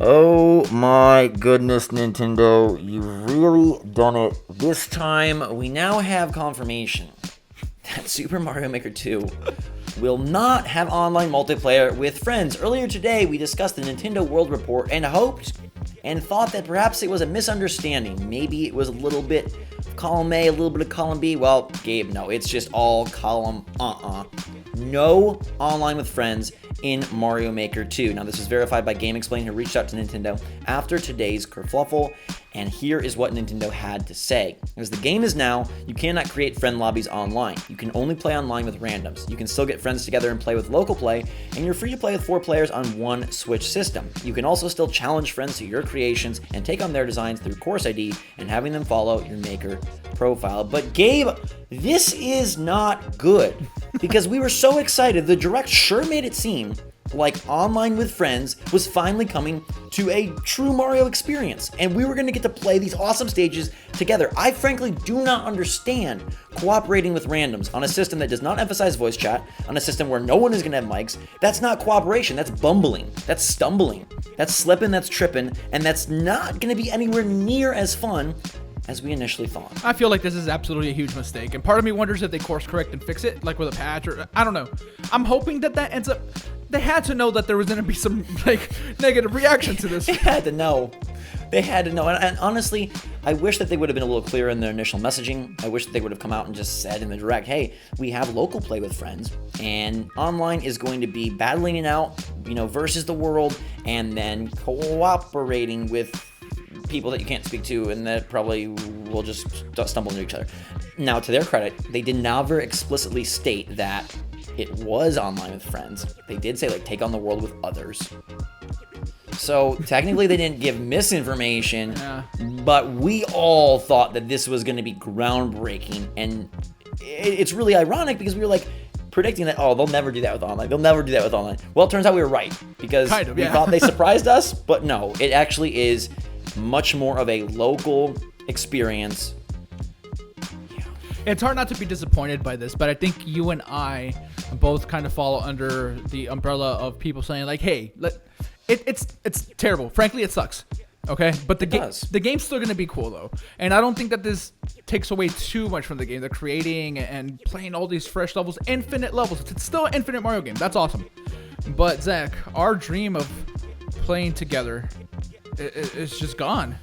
Oh my goodness, Nintendo, you've really done it. This time, we now have confirmation that Super Mario Maker 2 will not have online multiplayer with friends. Earlier today, we discussed the Nintendo World Report and hoped and thought that perhaps it was a misunderstanding. Maybe it was a little bit of column A, a little bit of column B. Well, Gabe, no, it's just all column No online with friends in Mario Maker 2. Now, this was verified by GameXplain, who reached out to Nintendo after today's kerfluffle, and here is what Nintendo had to say. As the game is now, you cannot create friend lobbies online. You can only play online with randoms. You can still get friends together and play with local play, and you're free to play with 4 players on one Switch system. You can also still challenge friends to your creations and take on their designs through Course ID and having them follow your Maker profile. But Gabe, this is not good, because we were so excited. The Direct sure made it seem like online with friends was finally coming to a true Mario experience, and we were going to get to play these awesome stages together. I frankly do not understand cooperating with randoms on a system that does not emphasize voice chat, on a system where no one is going to have mics. That's not cooperation, that's bumbling, that's stumbling, that's slipping, that's tripping, and that's not going to be anywhere near as fun as we initially thought. I feel like this is absolutely a huge mistake, and part of me wonders if they course correct and fix it, like with a patch, or I don't know. I'm hoping that ends up. They had to know that there was going to be some negative reaction to this. They had to know. And honestly, I wish that they would have been a little clearer in their initial messaging. I wish that they would have come out and just said in the Direct, hey, we have local play with friends, and online is going to be battling it out, versus the world, and then cooperating with people that you can't speak to, and that probably will just stumble into each other. Now, to their credit, they did never explicitly state that it was online with friends. They did say, take on the world with others. So, technically, they didn't give misinformation, but we all thought that this was going to be groundbreaking, and it's really ironic because we were predicting that, they'll never do that with online. They'll never do that with online. Well, it turns out we were right, because we thought they surprised us, but no, it actually is much more of a local experience. It's hard not to be disappointed by this, but I think you and I both kind of fall under the umbrella of people saying hey, it's terrible. Frankly, it sucks. Okay, but the game's still going to be cool though, and I don't think that this takes away too much from the game. They're creating and playing all these fresh levels, infinite levels. It's still an infinite Mario game. That's awesome. But Zach, our dream of playing together, it's just gone.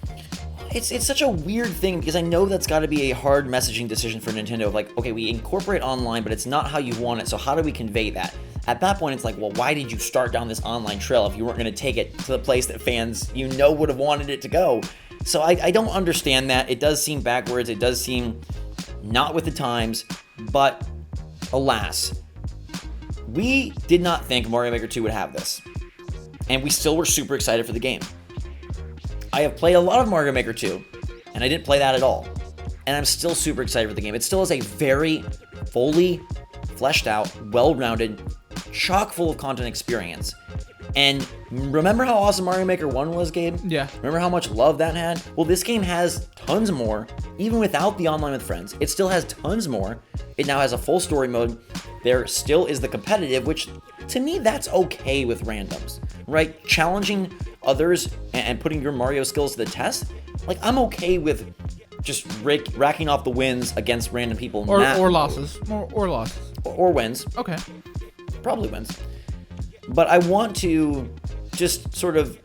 It's such a weird thing, because I know that's got to be a hard messaging decision for Nintendo of okay, we incorporate online, but it's not how you want it, so how do we convey that? At that point, it's well, why did you start down this online trail if you weren't going to take it to the place that fans would have wanted it to go? So I don't understand that. It does seem backwards. It does seem not with the times, but alas, we did not think Mario Maker 2 would have this, and we still were super excited for the game. I have played a lot of Mario Maker 2, and I didn't play that at all. And I'm still super excited for the game. It still is a very fully fleshed out, well-rounded, chock full of content experience. And remember how awesome Mario Maker 1 was, Gabe? Yeah. Remember how much love that had? Well, this game has tons more, even without the online with friends. It still has tons more. It now has a full story mode. There still is the competitive, which to me, that's okay with randoms, right? Challenging others and putting your Mario skills to the test. I'm okay with just racking off the wins against random people. Or losses. Or losses. Or wins. Okay. Probably wins. But I want to just sort of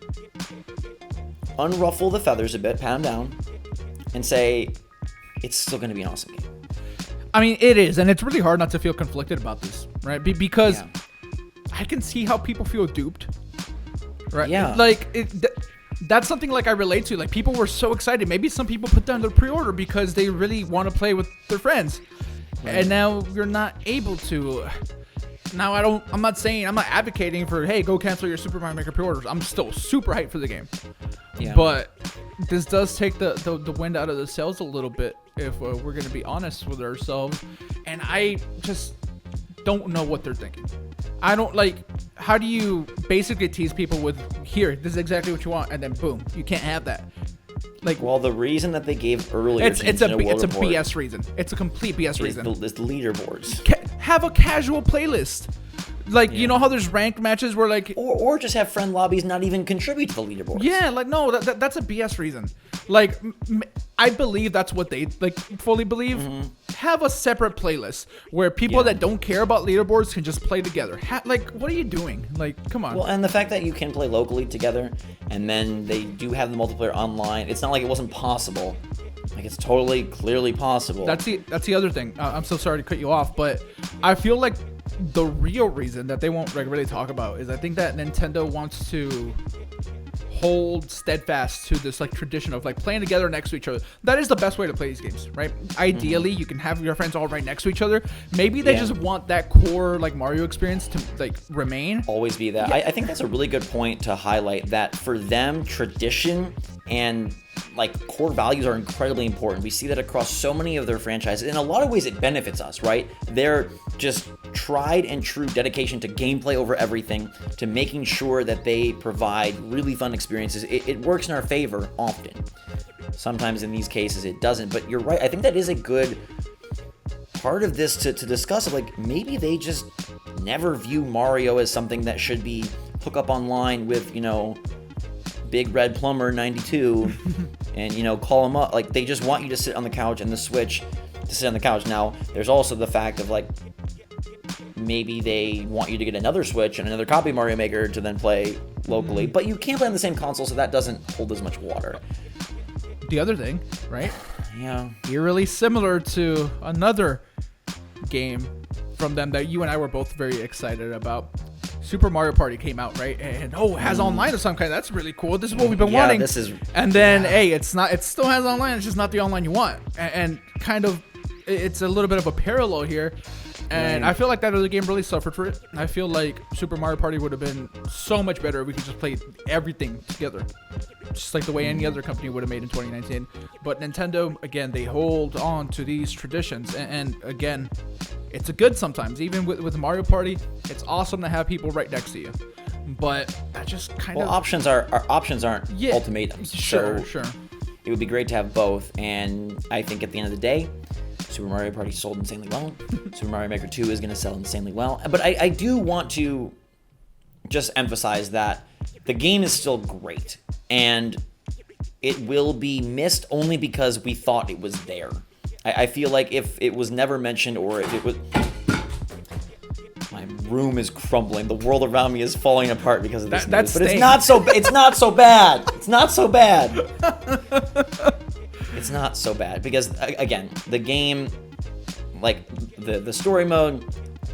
unruffle the feathers a bit, pat them down, and say it's still going to be an awesome game. I mean, it is, and it's really hard not to feel conflicted about this, right? Because I can see how people feel duped, right? Yeah. That's something I relate to. People were so excited. Maybe some people put down their pre-order because they really want to play with their friends, right. And now you're not able to. Now I'm not advocating for, hey, go cancel your Super Mario Maker pre-orders. I'm still super hyped for the game. Yeah. But this does take the wind out of the sails a little bit, if we're going to be honest with ourselves. And I just don't know what they're thinking. I don't how do you basically tease people with, here, this is exactly what you want, and then boom, you can't have that. Well, the reason that they gave earlier, it's a BS reason. It's a complete BS reason. It's the leaderboards. Have a casual playlist. Like, you know how there's ranked matches where, like... Or just have friend lobbies not even contribute to the leaderboard. Yeah, like, no, that's a BS reason. Like, I believe that's what they, like, fully believe. Have a separate playlist where people that don't care about leaderboards can just play together. Like, what are you doing? Like, come on. Well, and the fact that you can play locally together, and then they do have the multiplayer online, it's not like it wasn't possible. Like, it's totally, clearly possible. That's the other thing. I'm so sorry to cut you off, but I feel like the real reason that they won't really talk about is I think that Nintendo wants to hold steadfast to this like tradition of like playing together next to each other. That is the best way to play these games, right? Ideally, you can have your friends all right next to each other. Maybe they just want that core like Mario experience to like remain. Always be that. I think that's a really good point to highlight, that for them, tradition and like core values are incredibly important. We see that across so many of their franchises. In a lot of ways, it benefits us, right? They're just tried and true dedication to gameplay over everything, to making sure that they provide really fun experiences. It works in our favor often. Sometimes in these cases it doesn't, but you're right. I think that is a good part of this to discuss. Of like, maybe they just never view Mario as something that should be hook up online with, you know, Big Red Plumber 92 and, you know, call them up. Like, they just want you to sit on the couch and the Switch to sit on the couch. Now, there's also the fact of like, maybe they want you to get another Switch and another copy of Mario Maker to then play locally, but you can't play on the same console, so that doesn't hold as much water. The other thing, right? Yeah. Eerily similar to another game from them that you and I were both very excited about. Super Mario Party came out, right? And it has online of some kind. That's really cool. This is what we've been wanting. This is. And then, hey, it's not. It still has online. It's just not the online you want. And kind of, it's a little bit of a parallel here. And I feel like that other game really suffered for it. I feel like Super Mario Party would have been so much better if we could just play everything together, just like the way any other company would have made in 2019. But Nintendo, again, they hold on to these traditions, and again, it's a good sometimes. Even with Mario Party, it's awesome to have people right next to you. But that just kind of options aren't ultimatums. Sure. It would be great to have both, and I think at the end of the day, Super Mario Party sold insanely well. Super Mario Maker 2 is going to sell insanely well. But I do want to just emphasize that the game is still great, and it will be missed only because we thought it was there. I feel like if it was never mentioned, or if it was... My room is crumbling. The world around me is falling apart because of this news. But it's not so bad. It's not so bad. It's not so bad because, again, the game, like the story mode,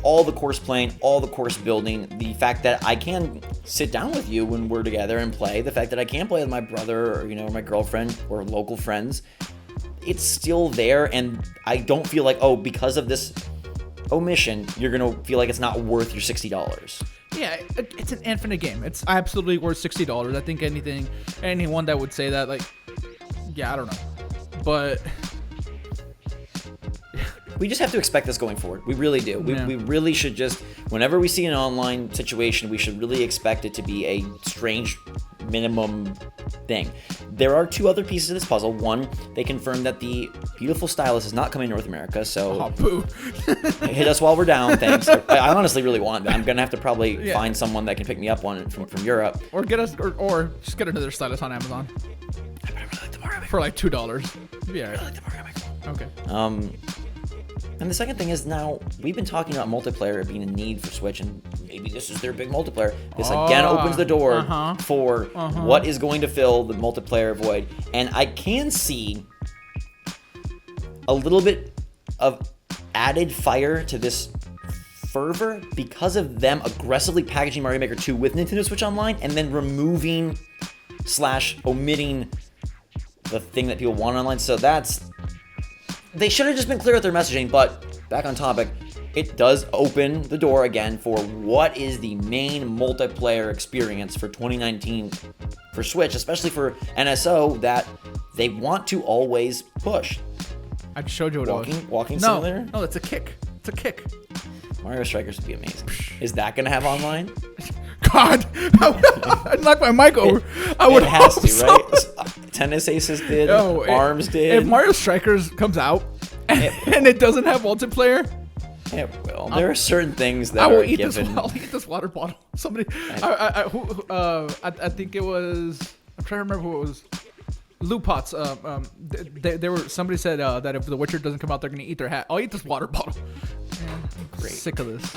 all the course playing, all the course building, the fact that I can sit down with you when we're together and play, the fact that I can play with my brother or, you know, my girlfriend or local friends, it's still there. And I don't feel like, because of this omission, you're going to feel like it's not worth your $60. Yeah, it's an infinite game. It's absolutely worth $60. I think anyone that would say that, like, yeah, I don't know. But we just have to expect this going forward. We really do. We really should just, whenever we see an online situation, we should really expect it to be a strange minimum thing. There are two other pieces of this puzzle. One, they confirmed that the beautiful stylus is not coming to North America, so hit us while we're down, thanks. I honestly really want that. I'm going to have to probably find someone that can pick me up one from Europe. Or get us, or just get another stylus on Amazon. I really like the Mario Maker. For like $2. Yeah. I really like the Mario Maker. Okay. And the second thing is, now we've been talking about multiplayer being a need for Switch, and maybe this is their big multiplayer. This again opens the door for what is going to fill the multiplayer void. And I can see a little bit of added fire to this fervor because of them aggressively packaging Mario Maker 2 with Nintendo Switch Online and then removing / omitting the thing that people want online. So they should have just been clear with their messaging. But back on topic, it does open the door again for what is the main multiplayer experience for 2019 for Switch, especially for NSO, that they want to always push. I just showed you what it was. Walking simulator? No, it's a kick. It's a kick. Mario Strikers would be amazing. Is that going to have online? God, I'd knock my mic over. It has to, right? Tennis Aces did. ARMS did. If Mario Strikers comes out and it doesn't have multiplayer, It will. There are certain things that I will are eat given. this. I'll eat this water bottle. Somebody, I think it was. I'm trying to remember who it was. Lou Potts. They were. Somebody said that if The Witcher doesn't come out, they're gonna eat their hat. I'll eat this water bottle. Man, I'm Great. sick of this.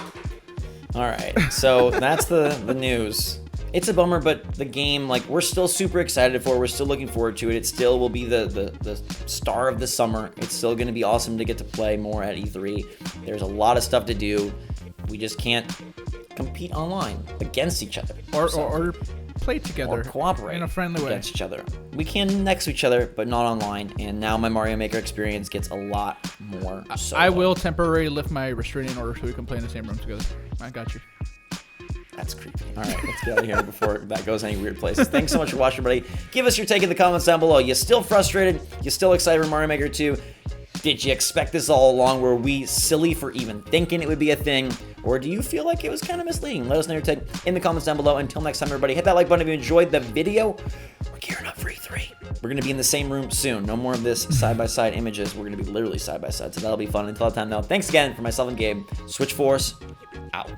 All right, so that's the news. It's a bummer, but the game, like, we're still super excited for it. We're still looking forward to it. It still will be the star of the summer. It's still going to be awesome to get to play more at E3. There's a lot of stuff to do. We just can't compete online against each other. Or play together. Or cooperate in a friendly way. against each other. We can next to each other, but not online. And now my Mario Maker experience gets a lot more solo. I will temporarily lift my restraining order so we can play in the same room together. I got you. That's creepy. All right, let's get out of here before that goes any weird places. Thanks so much for watching, everybody. Give us your take in the comments down below. You still frustrated? You still excited for Mario Maker 2? Did you expect this all along? Were we silly for even thinking it would be a thing? Or do you feel like it was kind of misleading? Let us know your take in the comments down below. Until next time, everybody, hit that like button if you enjoyed the video. We're gearing up for E3. We're going to be in the same room soon. No more of this side-by-side images. We're going to be literally side-by-side, so that'll be fun. Until that time, though, thanks again for myself and Gabe. Switch Force, out.